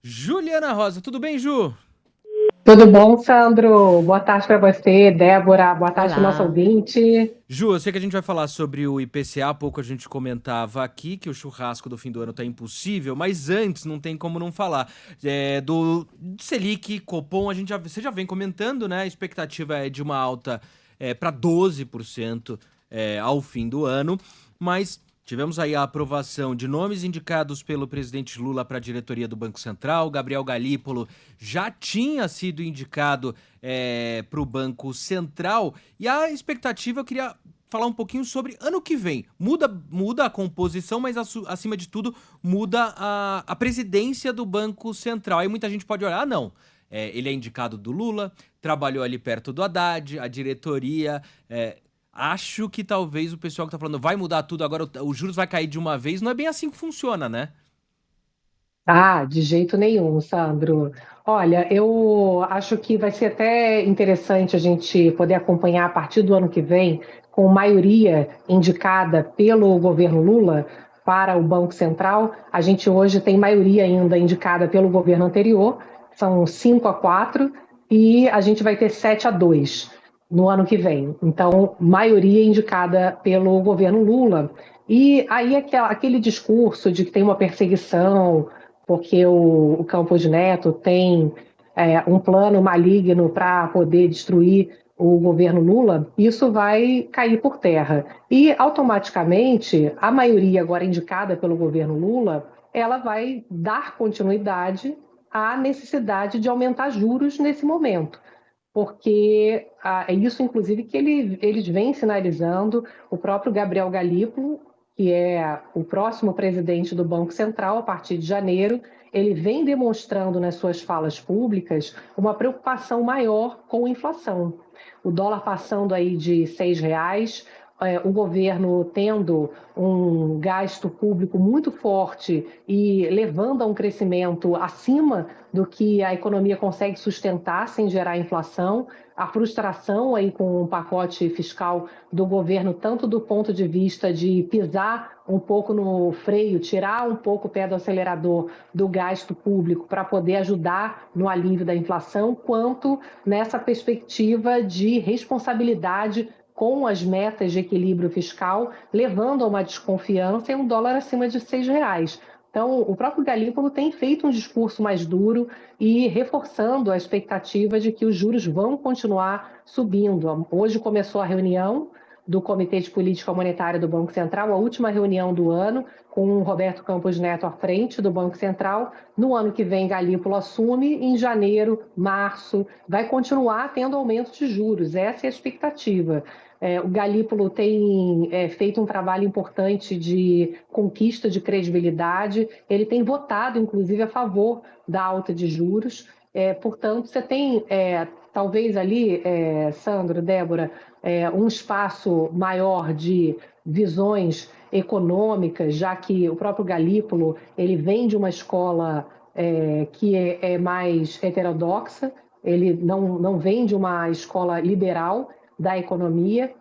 Juliana Rosa, tudo bem, Ju? Tudo bom, Sandro? Boa tarde para você, Débora. Boa tarde para o nosso Olá. ouvinte. Ju, eu sei que a gente vai falar sobre o IPCA, há pouco a gente comentava aqui que o churrasco do fim do ano tá impossível, mas antes não tem como não falar. Do Selic, Copom, você já vem comentando, né? A expectativa é de uma alta para 12% ao fim do ano, mas tivemos aí a aprovação de nomes indicados pelo presidente Lula para a diretoria do Banco Central. Gabriel Galípolo já tinha sido indicado para o Banco Central. E a expectativa, eu queria falar um pouquinho sobre ano que vem. Muda a composição, mas acima de tudo muda a presidência do Banco Central. Aí muita gente pode olhar, ah, não. Ele é indicado do Lula, trabalhou ali perto do Haddad, a diretoria. Acho que talvez o pessoal que tá falando vai mudar tudo agora, os juros vai cair de uma vez. Não é bem assim que funciona, né? Ah, de jeito nenhum, Sandro. Olha, eu acho que vai ser até interessante a gente poder acompanhar a partir do ano que vem, com maioria indicada pelo governo Lula para o Banco Central. A gente hoje tem maioria ainda indicada pelo governo anterior, são 5-4, e a gente vai ter 7-2 no ano que vem. Então, maioria indicada pelo governo Lula. E aí aquele discurso de que tem uma perseguição porque o Campos Neto tem um plano maligno para poder destruir o governo Lula, isso vai cair por terra. E, automaticamente, a maioria agora indicada pelo governo Lula, ela vai dar continuidade à necessidade de aumentar juros nesse momento. Porque é isso, inclusive, que eles vêm sinalizando. O próprio Gabriel Galípolo, que é o próximo presidente do Banco Central a partir de janeiro, ele vem demonstrando nas suas falas públicas uma preocupação maior com a inflação. O dólar passando aí de R$ 6, o governo tendo um gasto público muito forte e levando a um crescimento acima do que a economia consegue sustentar sem gerar inflação, a frustração aí com o pacote fiscal do governo, tanto do ponto de vista de pisar um pouco no freio, tirar um pouco o pé do acelerador do gasto público para poder ajudar no alívio da inflação, quanto nessa perspectiva de responsabilidade com as metas de equilíbrio fiscal, levando a uma desconfiança em um dólar acima de R$ 6. Então, o próprio Galípolo tem feito um discurso mais duro e reforçando a expectativa de que os juros vão continuar subindo. Hoje começou a reunião do Comitê de Política Monetária do Banco Central, a última reunião do ano, com o Roberto Campos Neto à frente do Banco Central. No ano que vem, Galípolo assume, em janeiro, março, vai continuar tendo aumento de juros. Essa é a expectativa. O Galípolo tem feito um trabalho importante de conquista de credibilidade, ele tem votado, inclusive, a favor da alta de juros. Portanto, você tem, talvez ali, Sandro, Débora, um espaço maior de visões econômicas, já que o próprio Galípolo ele vem de uma escola que é mais heterodoxa, ele não vem de uma escola liberal da economia.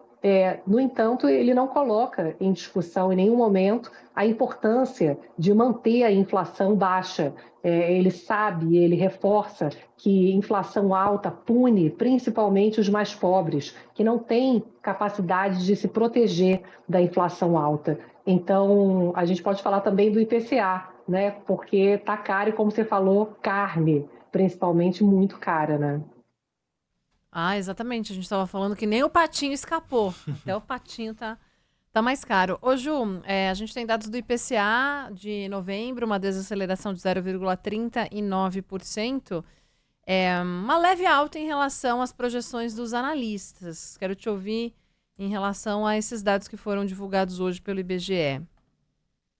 No entanto, ele não coloca em discussão em nenhum momento a importância de manter a inflação baixa. Ele sabe, ele reforça que inflação alta pune principalmente os mais pobres, que não têm capacidade de se proteger da inflação alta. Então, a gente pode falar também do IPCA, né? Porque está caro e, como você falou, carne, principalmente, muito cara, né? Ah, exatamente. A gente estava falando que nem o patinho escapou. Até o patinho tá mais caro. Ô, Ju, a gente tem dados do IPCA de novembro, uma desaceleração de 0,39%. Uma leve alta em relação às projeções dos analistas. Quero te ouvir em relação a esses dados que foram divulgados hoje pelo IBGE.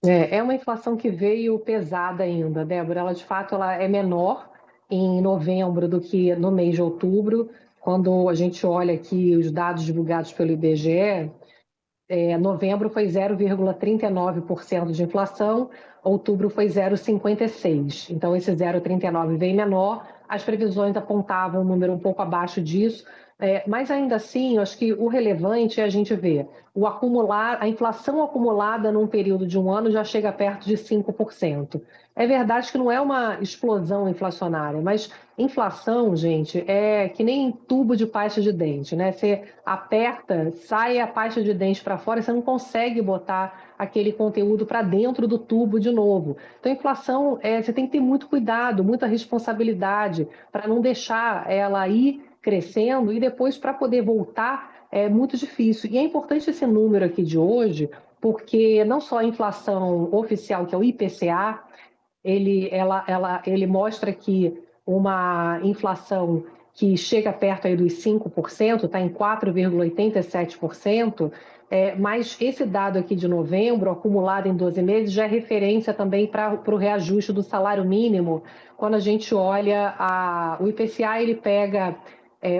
É uma inflação que veio pesada ainda, Débora. Ela, de fato, ela é menor em novembro do que no mês de outubro. Quando a gente olha aqui os dados divulgados pelo IBGE, novembro foi 0,39% de inflação, outubro foi 0,56%. Então, esse 0,39% vem menor. As previsões apontavam um número um pouco abaixo disso, Mas ainda assim, eu acho que o relevante é a gente ver a inflação acumulada num período de um ano já chega perto de 5%. É verdade que não é uma explosão inflacionária, mas inflação, gente, é que nem tubo de pasta de dente, né? Você aperta, sai a pasta de dente para fora, você não consegue botar aquele conteúdo para dentro do tubo de novo. Então, a inflação, você tem que ter muito cuidado, muita responsabilidade para não deixar ela ir crescendo e depois para poder voltar é muito difícil. E é importante esse número aqui de hoje, porque não só a inflação oficial, que é o IPCA, ele mostra que uma inflação que chega perto aí dos 5%, está em 4,87%, mas esse dado aqui de novembro, acumulado em 12 meses, já é referência também para o reajuste do salário mínimo. Quando a gente olha, o IPCA ele pega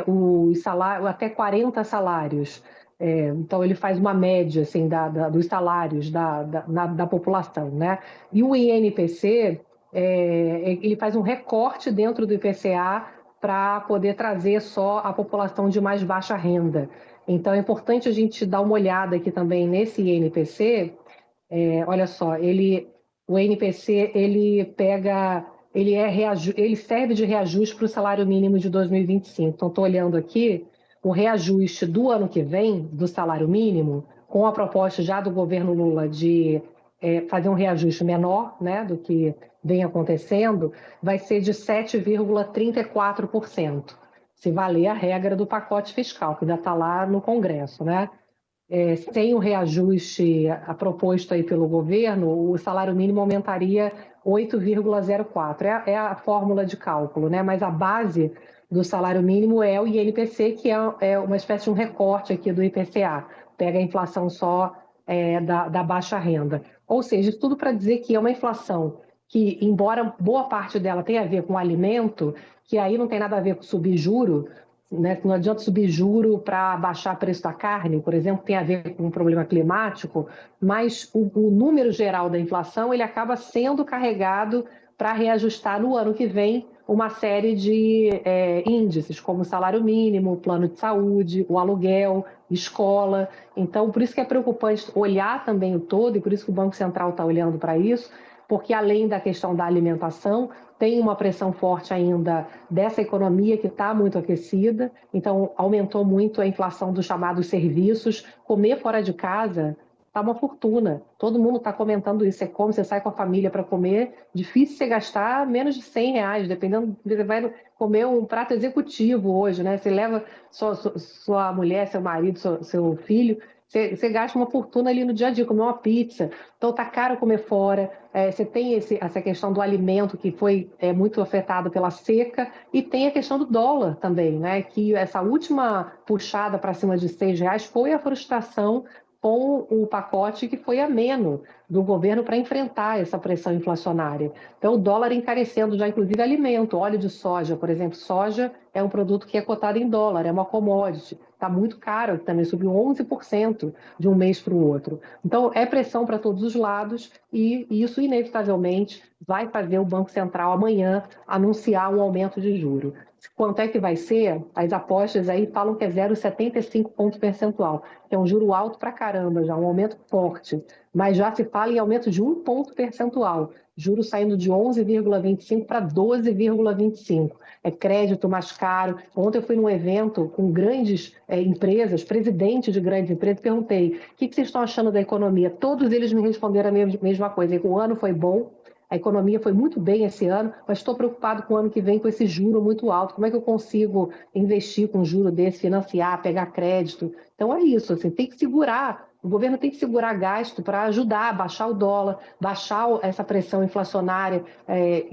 o salário, até 40 salários. Então, ele faz uma média assim, dos salários da população, né? E o INPC, ele faz um recorte dentro do IPCA para poder trazer só a população de mais baixa renda. Então, é importante a gente dar uma olhada aqui também nesse INPC. Olha só, o NPC ele serve de reajuste para o salário mínimo de 2025. Então, estou olhando aqui o reajuste do ano que vem do salário mínimo, com a proposta já do governo Lula de fazer um reajuste menor, né, do que vem acontecendo, vai ser de 7,34%, se valer a regra do pacote fiscal, que ainda está lá no Congresso, né? Sem o reajuste proposto aí pelo governo, o salário mínimo aumentaria 8,04. É a fórmula de cálculo, né? Mas a base do salário mínimo é o INPC, que é uma espécie de um recorte aqui do IPCA. Pega a inflação só da baixa renda. Ou seja, isso tudo para dizer que é uma inflação que, embora boa parte dela tenha a ver com alimento, que aí não tem nada a ver com subir juro, né? Não adianta subir juro para baixar o preço da carne, por exemplo, tem a ver com um problema climático, mas o número geral da inflação ele acaba sendo carregado para reajustar no ano que vem uma série de índices, como o salário mínimo, o plano de saúde, o aluguel, escola. Então, por isso que é preocupante olhar também o todo, e por isso que o Banco Central está olhando para isso, porque além da questão da alimentação, tem uma pressão forte ainda dessa economia que está muito aquecida, então aumentou muito a inflação dos chamados serviços. Comer fora de casa está uma fortuna, todo mundo está comentando isso. Você come, você sai com a família para comer, difícil você gastar menos de R$ 100, dependendo, você vai comer um prato executivo hoje, né? Você leva sua mulher, seu marido, seu filho, você gasta uma fortuna ali no dia a dia, comer uma pizza. Então tá caro comer fora. Você tem essa questão do alimento que foi muito afetado pela seca, e tem a questão do dólar também, né? Que essa última puxada para cima de R$ 6 foi a frustração com o pacote que foi ameno do governo para enfrentar essa pressão inflacionária. Então, o dólar encarecendo já, inclusive, alimento, óleo de soja, por exemplo. Soja é um produto que é cotado em dólar, é uma commodity. Está muito caro, também subiu 11% de um mês para o outro. Então, é pressão para todos os lados, e isso, inevitavelmente, vai fazer o Banco Central amanhã anunciar um aumento de juros. Quanto é que vai ser? As apostas aí falam que é 0,75 ponto percentual, que é um juro alto para caramba já, um aumento forte. Mas já se fala em aumento de 1 ponto percentual, juros saindo de 11,25 para 12,25. É crédito mais caro. Ontem eu fui num evento com grandes empresas, presidentes de grandes empresas, perguntei: o que vocês estão achando da economia? Todos eles me responderam a mesma coisa: o ano foi bom, a economia foi muito bem esse ano, mas estou preocupado com o ano que vem com esse juro muito alto. Como é que eu consigo investir com um juro desse, financiar, pegar crédito? Então é isso, assim, tem que segurar. O governo tem que segurar gasto para ajudar a baixar o dólar, baixar essa pressão inflacionária,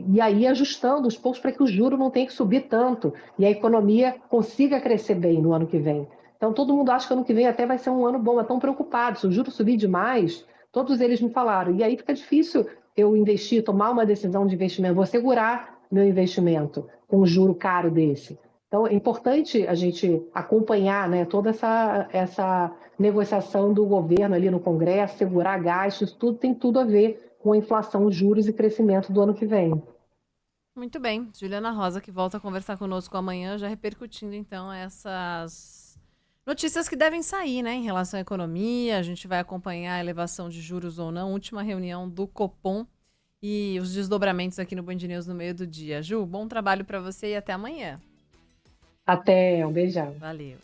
e aí ajustando os poucos para que o juro não tenha que subir tanto e a economia consiga crescer bem no ano que vem. Então todo mundo acha que ano que vem até vai ser um ano bom, mas estão preocupados. Se o juro subir demais, todos eles me falaram, e aí fica difícil eu investir, tomar uma decisão de investimento, vou segurar meu investimento com um juro caro desse. Então, é importante a gente acompanhar, né, toda essa negociação do governo ali no Congresso, segurar gastos, tudo tem tudo a ver com a inflação, juros e crescimento do ano que vem. Muito bem. Juliana Rosa, que volta a conversar conosco amanhã, já repercutindo, então, essas notícias que devem sair, né, em relação à economia. A gente vai acompanhar a elevação de juros ou não, última reunião do Copom e os desdobramentos aqui no Band News no meio do dia. Ju, bom trabalho para você e até amanhã. Até, um beijão. Valeu.